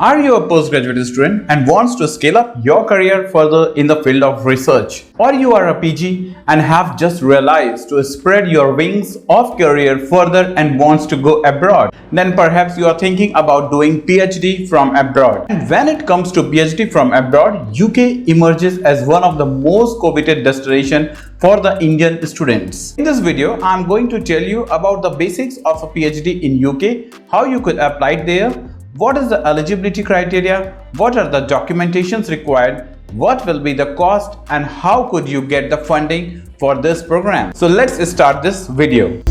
Are you a postgraduate student and wants to scale up your career further in the field of research? Or you are a PG and have just realized to spread your wings of career further and wants to go abroad? Then perhaps you are thinking about doing PhD from abroad. And when it comes to PhD from abroad, UK emerges as one of the most coveted destinations for the Indian students. In this video, I am going to tell you about the basics of a PhD in UK, how you could apply it there, what is the eligibility criteria, what are the documentations required, what will be the cost, and how could you get the funding for this program. So let's start this video.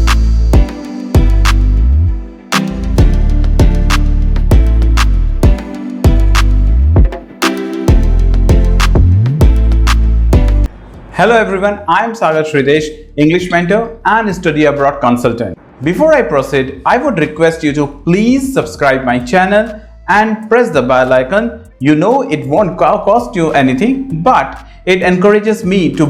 Hello everyone, I am Sagar Shridesh, English mentor and study abroad consultant. Before I proceed, I would request you to please subscribe my channel and press the bell icon. You know it won't cost you anything, but it encourages me to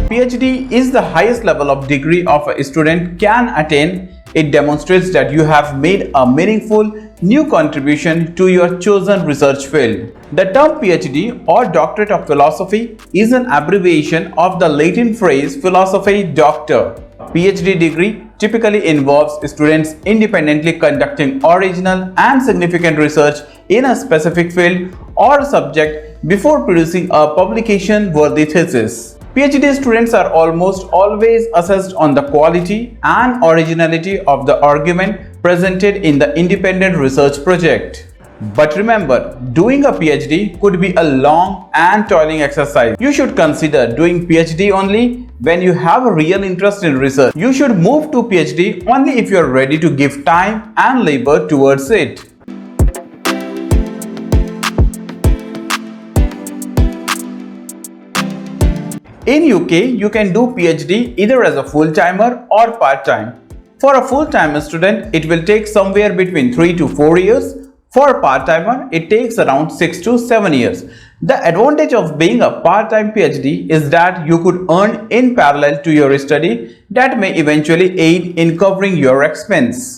PhD is the highest level of degree of a student can attain. It demonstrates that you have made a meaningful new contribution to your chosen research field. The term PhD or Doctorate of Philosophy is an abbreviation of the Latin phrase philosophy doctor. PhD degree typically involves students independently conducting original and significant research in a specific field or subject before producing a publication-worthy thesis. PhD students are almost always assessed on the quality and originality of the argument presented in the independent research project. But remember, doing a PhD could be a long and toiling exercise. You should consider doing PhD only when you have a real interest in research. You should move to PhD only if you are ready to give time and labor towards it. In UK, you can do PhD either as a full-timer or part-time. For a full-time student, it will take somewhere between 3 to 4 years. For a part-timer, it takes around 6 to 7 years. The advantage of being a part-time PhD is that you could earn in parallel to your study that may eventually aid in covering your expense.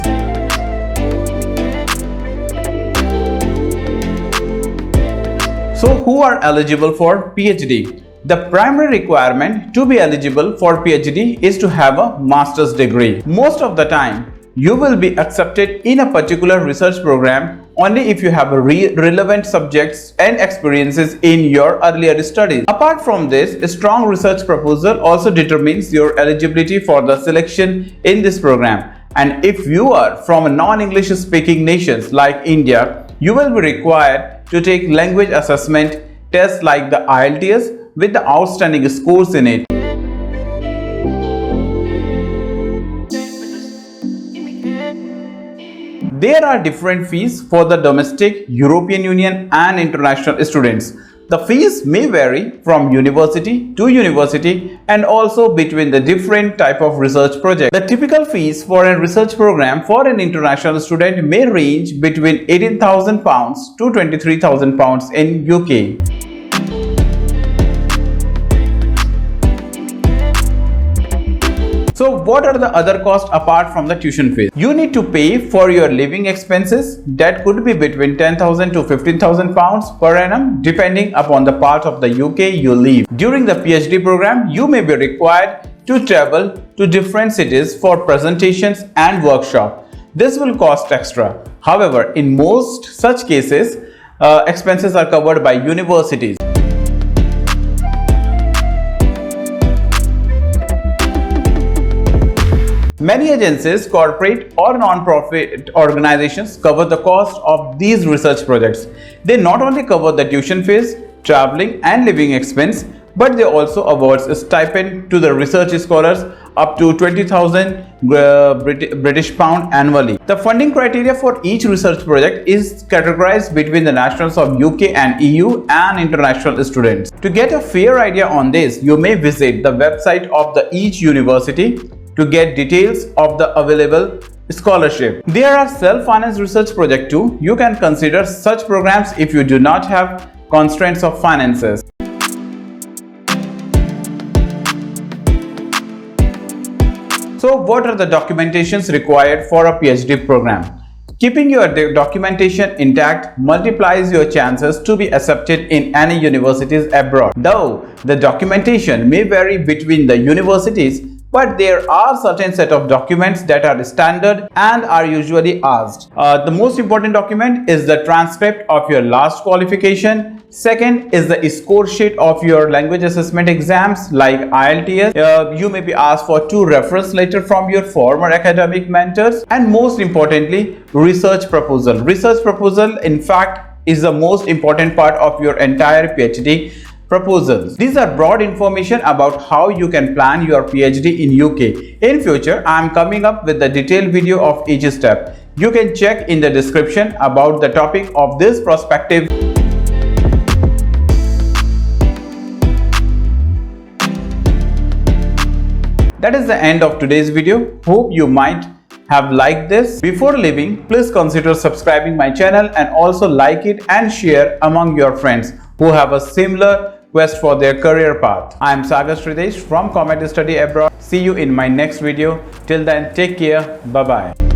So, who are eligible for PhD? The primary requirement to be eligible for PhD is to have a master's degree. Most of the time, you will be accepted in a particular research program only if you have relevant subjects and experiences in your earlier studies. Apart from this, a strong research proposal also determines your eligibility for the selection in this program. And if you are from a non-English speaking nations like India, you will be required to take language assessment tests like the IELTS with the outstanding scores in it. There are different fees for the domestic, European Union and international students. The fees may vary from university to university and also between the different type of research projects. The typical fees for a research program for an international student may range between £18,000 to £23,000 in UK. So what are the other costs apart from the tuition fees? You need to pay for your living expenses that could be between £10,000 to £15,000 per annum depending upon the part of the UK you live. During the PhD program, you may be required to travel to different cities for presentations and workshops. This will cost extra. However, in most such cases, expenses are covered by universities. Many agencies, corporate or non-profit organizations cover the cost of these research projects. They not only cover the tuition fees, traveling and living expense, but they also award a stipend to the research scholars up to 20,000 British pound annually. The funding criteria for each research project is categorized between the nationals of UK and EU and international students. To get a fair idea on this, you may visit the website of each university to get details of the available scholarship. There are self-financed research projects too. You can consider such programs if you do not have constraints of finances. So what are the documentations required for a PhD program? Keeping your documentation intact multiplies your chances to be accepted in any universities abroad. Though the documentation may vary between the universities, but there are certain set of documents that are standard and are usually asked. The most important document is the transcript of your last qualification. Second is the score sheet of your language assessment exams like IELTS. You may be asked for 2 reference letters from your former academic mentors. And most importantly, research proposal. Research proposal, in fact, is the most important part of your entire PhD proposals. These are broad information about how you can plan your PhD in UK. In future, I am coming up with a detailed video of each step. You can check in the description about the topic of this prospective. That is the end of today's video. Hope you might have liked this. Before leaving, please consider subscribing my channel and also like it and share among your friends who have a similar quest for their career path. I am Sagar Sridesh from Comedy Study Abroad. See you in my next video. Till then, take care. Bye-bye.